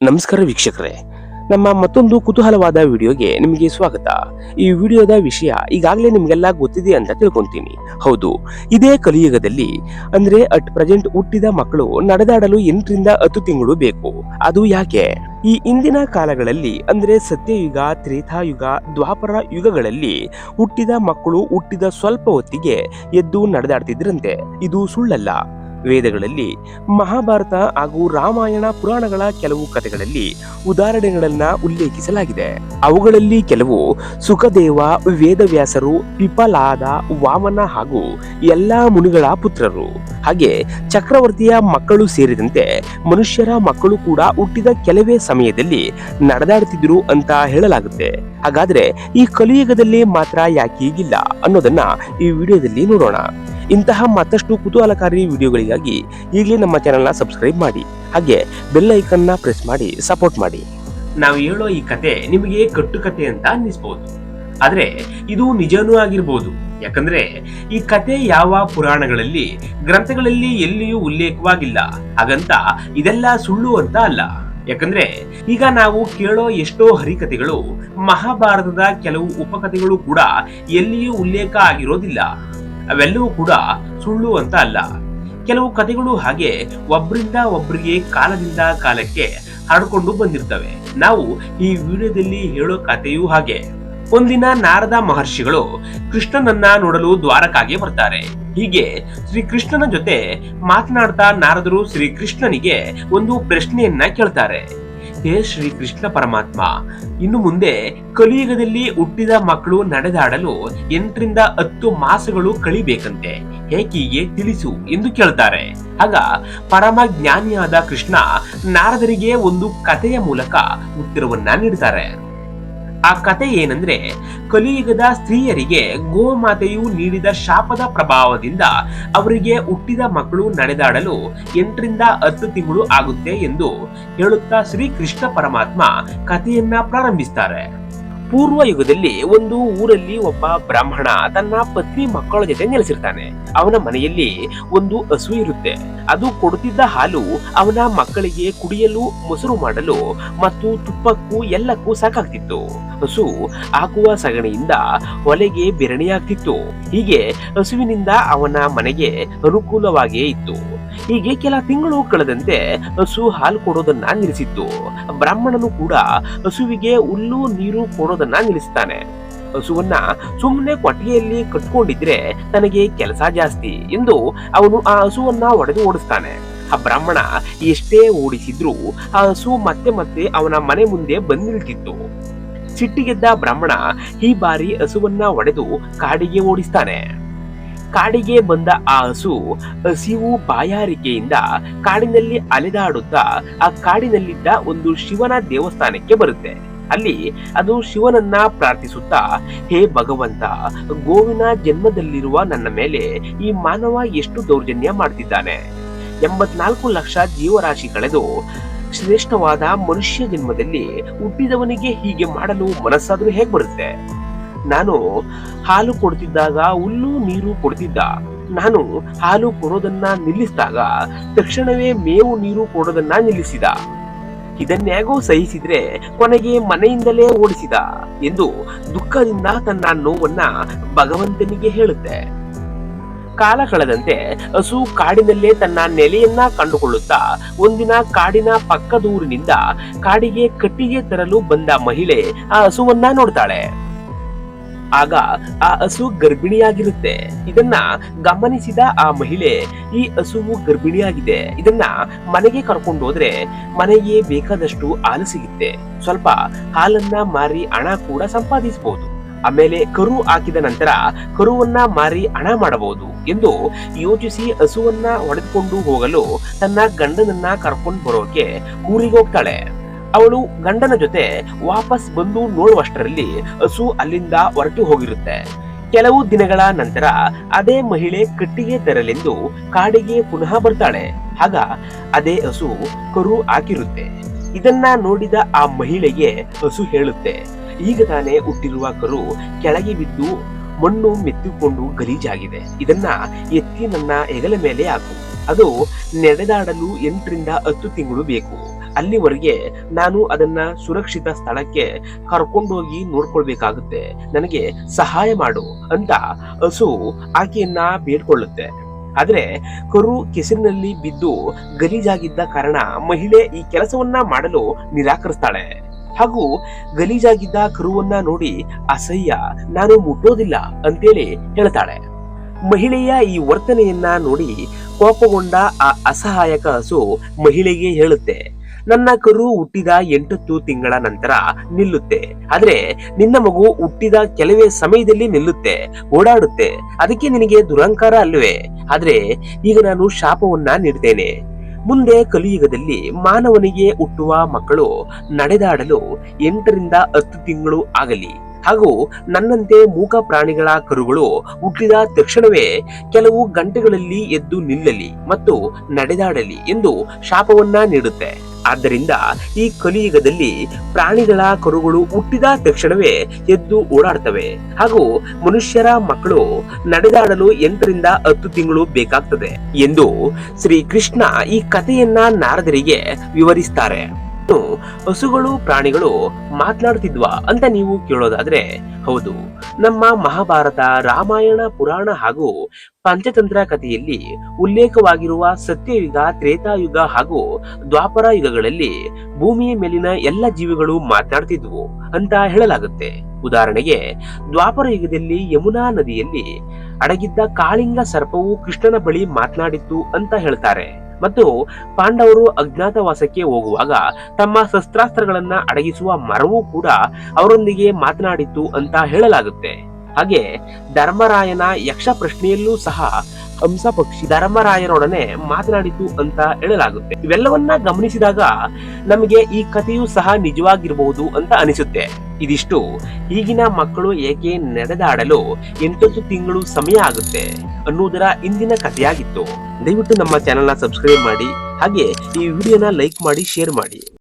ನಮಸ್ಕಾರ ವೀಕ್ಷಕರೇ, ನಮ್ಮ ಮತ್ತೊಂದು ಕುತೂಹಲವಾದ ವಿಡಿಯೋಗೆ ನಿಮಗೆ ಸ್ವಾಗತ. ಈ ವಿಡಿಯೋದ ವಿಷಯ ಈಗಾಗಲೇ ನಿಮಗೆಲ್ಲ ಗೊತ್ತಿದೆ ಅಂತ ತಿಳ್ಕೊಂತೀನಿ. ಹೌದು, ಇದೇ ಕಲಿಯುಗದಲ್ಲಿ ಅಂದ್ರೆ ಅಟ್ ಪ್ರೆಸೆಂಟ್ ಹುಟ್ಟಿದ ಮಕ್ಕಳು ನಡೆದಾಡಲು 8ರಿಂದ 10 ತಿಂಗಳು ಬೇಕು. ಅದು ಯಾಕೆ? ಈ ಇಂದಿನ ಕಾಲಗಳಲ್ಲಿ ಅಂದ್ರೆ ಸತ್ಯಯುಗ, ತ್ರೇತಾಯುಗ, ದ್ವಾಪರ ಯುಗಗಳಲ್ಲಿ ಹುಟ್ಟಿದ ಮಕ್ಕಳು ಹುಟ್ಟಿದ ಸ್ವಲ್ಪ ಹೊತ್ತಿಗೆ ಎದ್ದು ನಡೆದಾಡ್ತಿದ್ರಂತೆ. ಇದು ಸುಳ್ಳಲ್ಲ. ವೇದಗಳಲ್ಲಿ, ಮಹಾಭಾರತ ಹಾಗೂ ರಾಮಾಯಣ ಪುರಾಣಗಳ ಕೆಲವು ಕಥೆಗಳಲ್ಲಿ ಉದಾಹರಣೆಗಳನ್ನ ಉಲ್ಲೇಖಿಸಲಾಗಿದೆ. ಅವುಗಳಲ್ಲಿ ಕೆಲವು ಸುಖದೇವ, ವೇದವ್ಯಾಸರು, ಪಿಪಲಾದ, ವಾಮನ ಹಾಗೂ ಎಲ್ಲಾ ಮುನಿಗಳ ಪುತ್ರರು, ಹಾಗೆ ಚಕ್ರವರ್ತಿಯ ಮಕ್ಕಳು ಸೇರಿದಂತೆ ಮನುಷ್ಯರ ಮಕ್ಕಳು ಕೂಡ ಹುಟ್ಟಿದ ಕೆಲವೇ ಸಮಯದಲ್ಲಿ ನಡೆದಾಡುತ್ತಿದ್ರು ಅಂತ ಹೇಳಲಾಗುತ್ತೆ. ಹಾಗಾದ್ರೆ ಈ ಕಲಿಯುಗದಲ್ಲಿ ಮಾತ್ರ ಯಾಕೆ ಹೀಗಿಲ್ಲ ಅನ್ನೋದನ್ನ ಈ ವಿಡಿಯೋದಲ್ಲಿ ನೋಡೋಣ. ಇಂತಹ ಮತ್ತಷ್ಟು ಕುತೂಹಲಕಾರಿ ವಿಡಿಯೋಗಳಿಗಾಗಿ ಈಗಲೇ ನಮ್ಮ ಚಾನೆಲ್ನ ಸಬ್ಸ್ಕ್ರೈಬ್ ಮಾಡಿ, ಹಾಗೆ ಬೆಲ್ ಐಕನ್ನ ಪ್ರೆಸ್ ಮಾಡಿ ಸಪೋರ್ಟ್ ಮಾಡಿ. ನಾವು ಹೇಳೋ ಈ ಕತೆ ನಿಮಗೆ ಕಟ್ಟುಕತೆ ಅಂತ ಅನ್ನಿಸ್ಬೋದು, ಆದ್ರೆ ಇದು ನಿಜನೂ ಆಗಿರ್ಬೋದು. ಯಾಕಂದ್ರೆ ಈ ಕತೆ ಯಾವ ಪುರಾಣಗಳಲ್ಲಿ, ಗ್ರಂಥಗಳಲ್ಲಿ ಎಲ್ಲಿಯೂ ಉಲ್ಲೇಖವಾಗಿಲ್ಲ. ಹಾಗಂತ ಇದೆಲ್ಲ ಸುಳ್ಳು ಅಂತ ಅಲ್ಲ. ಯಾಕಂದ್ರೆ ಈಗ ನಾವು ಕೇಳೋ ಎಷ್ಟೋ ಹರಿಕತೆಗಳು, ಮಹಾಭಾರತದ ಕೆಲವು ಉಪಕಥೆಗಳು ಕೂಡ ಎಲ್ಲಿಯೂ ಉಲ್ಲೇಖ ಆಗಿರೋದಿಲ್ಲ. ಅವೆಲ್ಲವೂ ಕೂಡ ಸುಳ್ಳು ಅಂತ ಅಲ್ಲ. ಕೆಲವು ಕಥೆಗಳು ಹಾಗೆ ಒಬ್ಬರಿಂದ ಒಬ್ಬರಿಗೆ ಕಾಲದಿಂದ ಕಾಲಕ್ಕೆ ಹರಡ್ಕೊಂಡು ಬಂದಿರ್ತವೆ. ನಾವು ಈ ವಿಡಿಯೋದಲ್ಲಿ ಹೇಳೋ ಕಥೆಯೂ ಹಾಗೆ. ಒಂದಿನ ನಾರದ ಮಹರ್ಷಿಗಳು ಕೃಷ್ಣನನ್ನ ನೋಡಲು ದ್ವಾರಕಾಗೆ ಬರ್ತಾರೆ. ಹೀಗೆ ಶ್ರೀಕೃಷ್ಣನ ಜೊತೆ ಮಾತನಾಡ್ತಾ ನಾರದರು ಶ್ರೀಕೃಷ್ಣನಿಗೆ ಒಂದು ಪ್ರಶ್ನೆಯನ್ನ ಕೇಳ್ತಾರೆ. ಹೇ ಶ್ರೀ ಕೃಷ್ಣ ಪರಮಾತ್ಮ, ಇನ್ನು ಮುಂದೆ ಕಲಿಯುಗದಲ್ಲಿ ಹುಟ್ಟಿದ ಮಕ್ಕಳು ನಡೆದಾಡಲು 8ರಿಂದ 10 ಮಾಸಗಳು ಕಳಿಬೇಕಂತೆ, ಹೇಗೆ ತಿಳಿಸು ಎಂದು ಕೇಳ್ತಾರೆ. ಆಗ ಪರಮ ಜ್ಞಾನಿಯಾದ ಕೃಷ್ಣ ನಾರದರಿಗೆ ಒಂದು ಕಥೆಯ ಮೂಲಕ ಉತ್ತರವನ್ನ ನೀಡ್ತಾರೆ. ಆ ಕತೆ ಏನಂದ್ರೆ, ಕಲಿಯುಗದ ಸ್ತ್ರೀಯರಿಗೆ ಗೋಮಾತೆಯು ನೀಡಿದ ಶಾಪದ ಪ್ರಭಾವದಿಂದ ಅವರಿಗೆ ಹುಟ್ಟಿದ ಮಕ್ಕಳು ನಡೆದಾಡಲು 8ರಿಂದ 10 ತಿಂಗಳು ಆಗುತ್ತೆ ಎಂದು ಹೇಳುತ್ತಾ ಶ್ರೀಕೃಷ್ಣ ಪರಮಾತ್ಮ ಕಥೆಯನ್ನ ಪ್ರಾರಂಭಿಸ್ತಾರೆ. ಪೂರ್ವ ಯುಗದಲ್ಲಿ ಒಂದು ಊರಲ್ಲಿ ಒಬ್ಬ ಬ್ರಾಹ್ಮಣ ತನ್ನ ಪತ್ನಿ ಮಕ್ಕಳ ಜೊತೆ ನೆಲೆಸಿರ್ತಾನೆ. ಅವನ ಮನೆಯಲ್ಲಿ ಒಂದು ಹಸು ಇರುತ್ತೆ. ಅದು ಕೊಡುತ್ತಿದ್ದ ಹಾಲು ಅವನ ಮಕ್ಕಳಿಗೆ ಕುಡಿಯಲು, ಮೊಸರು ಮಾಡಲು ಮತ್ತು ತುಪ್ಪಕ್ಕೂ ಎಲ್ಲಕ್ಕೂ ಸಾಕಾಗ್ತಿತ್ತು. ಹಸು ಹಾಕುವ ಸಗಣಿಯಿಂದ ಹೊಲೆಗೆ ಬೆರಣಿಯಾಗ್ತಿತ್ತು. ಹೀಗೆ ಹಸುವಿನಿಂದ ಅವನ ಮನೆಗೆ ಅನುಕೂಲವಾಗಿಯೇ ಇತ್ತು. ಹೀಗೆ ಕೆಲ ತಿಂಗಳು ಕಳೆದಂತೆ ಹಸು ಹಾಲು ಕೊಡೋದನ್ನ ನಿಲ್ಲಿಸಿತ್ತು. ಬ್ರಾಹ್ಮಣನು ಕೂಡ ಹಸುವಿಗೆ ಹುಲ್ಲು ನೀರು ಕೊಡೋದನ್ನ ನಿಲ್ಲಿಸ್ತಾನೆ. ಹಸುವನ್ನ ಸುಮ್ಮನೆ ಕೊಟ್ಟಿಗೆಯಲ್ಲಿ ಕಟ್ಕೊಂಡಿದ್ರೆ ತನಗೆ ಕೆಲಸ ಜಾಸ್ತಿ ಎಂದು ಅವನು ಆ ಹಸುವನ್ನ ಹೊಡೆದು ಓಡಿಸ್ತಾನೆ. ಆ ಬ್ರಾಹ್ಮಣ ಎಷ್ಟೇ ಓಡಿಸಿದ್ರೂ ಆ ಹಸು ಮತ್ತೆ ಮತ್ತೆ ಅವನ ಮನೆ ಮುಂದೆ ಬಂದು ನಿಲ್ತಿತ್ತು. ಸಿಟ್ಟಿಗೆದ್ದ ಬ್ರಾಹ್ಮಣ ಈ ಬಾರಿ ಹಸುವನ್ನ ಹೊಡೆದು ಕಾಡಿಗೆ ಓಡಿಸ್ತಾನೆ. ಕಾಡಿಗೆ ಬಂದ ಆ ಹಸು ಹಸಿವು ಬಾಯಾರಿಕೆಯಿಂದ ಕಾಡಿನಲ್ಲಿ ಅಲೆದಾಡುತ್ತಾ ಆ ಕಾಡಿನಲ್ಲಿದ್ದ ಒಂದು ಶಿವನ ದೇವಸ್ಥಾನಕ್ಕೆ ಬರುತ್ತೆ. ಅಲ್ಲಿ ಅದು ಶಿವನನ್ನ ಪ್ರಾರ್ಥಿಸುತ್ತಾ, ಹೇ ಭಗವಂತ, ಗೋವಿನ ಜನ್ಮದಲ್ಲಿರುವ ನನ್ನ ಮೇಲೆ ಈ ಮಾನವ ಎಷ್ಟು ದೌರ್ಜನ್ಯ ಮಾಡ್ತಿದ್ದಾನೆ. 84 ಲಕ್ಷ ಜೀವರಾಶಿ ಕಳೆದು ಶ್ರೇಷ್ಠವಾದ ಮನುಷ್ಯ ಜನ್ಮದಲ್ಲಿ ಹುಟ್ಟಿದವನಿಗೆ ಹೀಗೆ ಮಾಡಲು ಮನಸ್ಸಾದ್ರೂ ಹೇಗ್ ಬರುತ್ತೆ? ನಾನು ಹಾಲು ಕೊಡ್ತಿದ್ದಾಗ ಹುಲ್ಲು ನೀರು ಕೊಡ್ತಿದ್ದ. ನಾನು ಹಾಲು ಕೊಡೋದನ್ನ ನಿಲ್ಲಿಸಿದಾಗ ತಕ್ಷಣವೇ ಮೇವು ನೀರು ಕೊಡೋದನ್ನ ನಿಲ್ಲಿಸಿದ. ಇದನ್ನೇಗೋ ಸಹಿಸಿದ್ರೆ ಕೊನೆಗೆ ಮನೆಯಿಂದಲೇ ಓಡಿಸಿದ ಎಂದು ದುಃಖದಿಂದ ತನ್ನ ನೋವನ್ನ ಭಗವಂತನಿಗೆ ಹೇಳುತ್ತೆ. ಕಾಲ ಕಳೆದಂತೆ ಹಸು ಕಾಡಿನಲ್ಲೇ ತನ್ನ ನೆಲೆಯನ್ನ ಕಂಡುಕೊಳ್ಳುತ್ತಾ ಒಂದಿನ ಕಾಡಿನ ಪಕ್ಕದೂರಿನಿಂದ ಕಾಡಿಗೆ ಕಟ್ಟಿಗೆ ತರಲು ಬಂದ ಮಹಿಳೆ ಆ ಹಸುವನ್ನ ನೋಡ್ತಾಳೆ. ಆಗ ಆ ಹಸು ಗರ್ಭಿಣಿಯಾಗಿರುತ್ತೆ. ಇದನ್ನ ಗಮನಿಸಿದ ಆ ಮಹಿಳೆ, ಈ ಹಸುವು ಗರ್ಭಿಣಿಯಾಗಿದೆ, ಇದನ್ನ ಮನೆಗೆ ಕರ್ಕೊಂಡು ಹೋದ್ರೆ ಮನೆಗೆ ಬೇಕಾದಷ್ಟು ಹಾಲು ಸಿಗುತ್ತೆ, ಸ್ವಲ್ಪ ಹಾಲನ್ನ ಮಾರಿ ಹಣ ಕೂಡ ಸಂಪಾದಿಸಬಹುದು, ಆಮೇಲೆ ಕರು ಹಾಕಿದ ನಂತರ ಕರುವನ್ನ ಮಾರಿ ಹಣ ಮಾಡಬಹುದು ಎಂದು ಯೋಚಿಸಿ ಹಸುವನ್ನ ಹೊಡೆದುಕೊಂಡು ಹೋಗಲು ತನ್ನ ಗಂಡನನ್ನ ಕರ್ಕೊಂಡು ಬರೋಕೆ ಊರಿಗೆ ಹೋಗ್ತಾಳೆ. ಅವಳು ಗಂಡನ ಜೊತೆ ವಾಪಸ್ ಬಂದು ನೋಡುವಷ್ಟರಲ್ಲಿ ಹಸು ಅಲ್ಲಿಂದ ಹೊರಟು ಹೋಗಿರುತ್ತೆ. ಕೆಲವು ದಿನಗಳ ನಂತರ ಅದೇ ಮಹಿಳೆ ಕಟ್ಟಿಗೆ ತರಲೆಂದು ಕಾಡಿಗೆ ಪುನಃ ಬರ್ತಾಳೆ. ಆಗ ಅದೇ ಹಸು ಕರು ಹಾಕಿರುತ್ತೆ. ಇದನ್ನ ನೋಡಿದ ಆ ಮಹಿಳೆಗೆ ಹಸು ಹೇಳುತ್ತೆ, ಈಗ ತಾನೇ ಹುಟ್ಟಿರುವ ಕರು ಕೆಳಗೆ ಬಿದ್ದು ಮಣ್ಣು ಮೆತ್ತಿಕೊಂಡು ಗಲೀಜಾಗಿದೆ, ಇದನ್ನ ಎತ್ತಿ ನನ್ನ ಹೆಗಲ ಮೇಲೆ ಹಾಕು. ಅದು ನಡೆದಾಡಲು 8ರಿಂದ 10 ತಿಂಗಳು ಬೇಕು. ಅಲ್ಲಿವರೆಗೆ ನಾನು ಅದನ್ನ ಸುರಕ್ಷಿತ ಸ್ಥಳಕ್ಕೆ ಕರ್ಕೊಂಡೋಗಿ ನೋಡ್ಕೊಳ್ಬೇಕಾಗುತ್ತೆ, ನನಗೆ ಸಹಾಯ ಮಾಡು ಅಂತ ಹಸು ಆಕೆಯನ್ನ ಬೇಡ್ಕೊಳ್ಳುತ್ತೆ. ಆದ್ರೆ ಕರು ಕೆಸರಿನಲ್ಲಿ ಬಿದ್ದು ಗಲೀಜಾಗಿದ್ದ ಕಾರಣ ಮಹಿಳೆ ಈ ಕೆಲಸವನ್ನ ಮಾಡಲು ನಿರಾಕರಿಸ್ತಾಳೆ. ಹಾಗೂ ಗಲೀಜಾಗಿದ್ದ ಕರುವನ್ನ ನೋಡಿ ಅಸಹ್ಯ, ನಾನು ಮುಟ್ಟೋದಿಲ್ಲ ಅಂತೇಳಿ ಹೇಳ್ತಾಳೆ. ಮಹಿಳೆಯ ಈ ವರ್ತನೆಯನ್ನ ನೋಡಿ ಕೋಪಗೊಂಡ ಆ ಅಸಹಾಯಕ ಹಸು ಮಹಿಳೆಗೆ ಹೇಳುತ್ತೆ, ನನ್ನ ಕರು ಹುಟ್ಟಿದ 8 ತಿಂಗಳ ನಂತರ ನಿಲ್ಲುತ್ತೆ, ಆದ್ರೆ ನಿನ್ನ ಮಗು ಹುಟ್ಟಿದ ಕೆಲವೇ ಸಮಯದಲ್ಲಿ ನಿಲ್ಲುತ್ತೆ, ಓಡಾಡುತ್ತೆ, ಅದಕ್ಕೆ ನಿನಗೆ ದುರಹಂಕಾರ ಅಲ್ವೇ? ಆದ್ರೆ ಈಗ ನಾನು ಶಾಪವನ್ನ ನೀಡ್ತೇನೆ. ಮುಂದೆ ಕಲಿಯುಗದಲ್ಲಿ ಮಾನವನಿಗೆ ಹುಟ್ಟುವ ಮಕ್ಕಳು ನಡೆದಾಡಲು 8ರಿಂದ 10 ತಿಂಗಳು ಆಗಲಿ, ಹಾಗೂ ನನ್ನಂತೆ ಮೂಕ ಪ್ರಾಣಿಗಳ ಕರುಗಳು ಹುಟ್ಟಿದ ತಕ್ಷಣವೇ ಕೆಲವು ಗಂಟೆಗಳಲ್ಲಿ ಎದ್ದು ನಿಲ್ಲಲಿ ಮತ್ತು ನಡೆದಾಡಲಿ ಎಂದು ಶಾಪವನ್ನ ನೀಡುತ್ತೆ. ಆದ್ದರಿಂದ ಈ ಕಲಿಯುಗದಲ್ಲಿ ಪ್ರಾಣಿಗಳ ಕರುಗಳು ಹುಟ್ಟಿದ ತಕ್ಷಣವೇ ಎದ್ದು ಓಡಾಡ್ತವೆ, ಹಾಗೂ ಮನುಷ್ಯರ ಮಕ್ಕಳು ನಡೆದಾಡಲು 8ರಿಂದ 10 ತಿಂಗಳು ಬೇಕಾಗ್ತದೆ ಎಂದು ಶ್ರೀಕೃಷ್ಣ ಈ ಕಥೆಯನ್ನ ನಾರದರಿಗೆ ವಿವರಿಸ್ತಾರೆ. ಹಸುಗಳು ಪ್ರಾಣಿಗಳು ಮಾತನಾಡ್ತಿದ್ವಾ ಅಂತ ನೀವು ಕೇಳೋದಾದ್ರೆ, ಹೌದು, ನಮ್ಮ ಮಹಾಭಾರತ, ರಾಮಾಯಣ, ಪುರಾಣ ಹಾಗೂ ಪಂಚತಂತ್ರ ಕಥೆಯಲ್ಲಿ ಉಲ್ಲೇಖವಾಗಿರುವ ಸತ್ಯಯುಗ, ತ್ರೇತಾಯುಗ ಹಾಗೂ ದ್ವಾಪರ ಯುಗಗಳಲ್ಲಿ ಭೂಮಿಯ ಮೇಲಿನ ಎಲ್ಲ ಜೀವಿಗಳು ಮಾತನಾಡ್ತಿದ್ವು ಅಂತ ಹೇಳಲಾಗುತ್ತೆ. ಉದಾಹರಣೆಗೆ, ದ್ವಾಪರ ಯುಗದಲ್ಲಿ ಯಮುನಾ ನದಿಯಲ್ಲಿ ಅಡಗಿದ್ದ ಕಾಳಿಂಗ ಸರ್ಪವು ಕೃಷ್ಣನ ಬಳಿ ಮಾತನಾಡಿತ್ತು ಅಂತ ಹೇಳ್ತಾರೆ. ಮತ್ತು ಪಾಂಡವರು ಅಜ್ಞಾತವಾಸಕ್ಕೆ ಹೋಗುವಾಗ ತಮ್ಮ ಶಸ್ತ್ರಾಸ್ತ್ರಗಳನ್ನ ಅಡಗಿಸುವ ಮರವೂ ಕೂಡ ಅವರೊಂದಿಗೆ ಮಾತನಾಡಿತ್ತು ಅಂತ ಹೇಳಲಾಗುತ್ತೆ. ಹಾಗೆ ಧರ್ಮರಾಯನ ಯಕ್ಷ ಪ್ರಶ್ನೆಯಲ್ಲೂ ಸಹ ಹಂಸ ಪಕ್ಷಿ ಧರ್ಮರಾಯನೊಡನೆ ಮಾತನಾಡಿತು ಅಂತ ಹೇಳಲಾಗುತ್ತೆ. ಇವೆಲ್ಲವನ್ನ ಗಮನಿಸಿದಾಗ ನಮಗೆ ಈ ಕಥೆಯೂ ಸಹ ನಿಜವಾಗಿರಬಹುದು ಅಂತ ಅನಿಸುತ್ತೆ. ಇದಿಷ್ಟು ಈಗಿನ ಮಕ್ಕಳು ಏಕೆ ನಡೆದಾಡಲು 8 ತಿಂಗಳು ಸಮಯ ಆಗುತ್ತೆ ಅನ್ನುವುದರ ಇಂದಿನ ಕಥೆಯಾಗಿತ್ತು. ದಯವಿಟ್ಟು ನಮ್ಮ ಚಾನೆಲ್ನ ಸಬ್ಸ್ಕ್ರೈಬ್ ಮಾಡಿ, ಹಾಗೆ ಈ ವಿಡಿಯೋನ ಲೈಕ್ ಮಾಡಿ, ಶೇರ್ ಮಾಡಿ.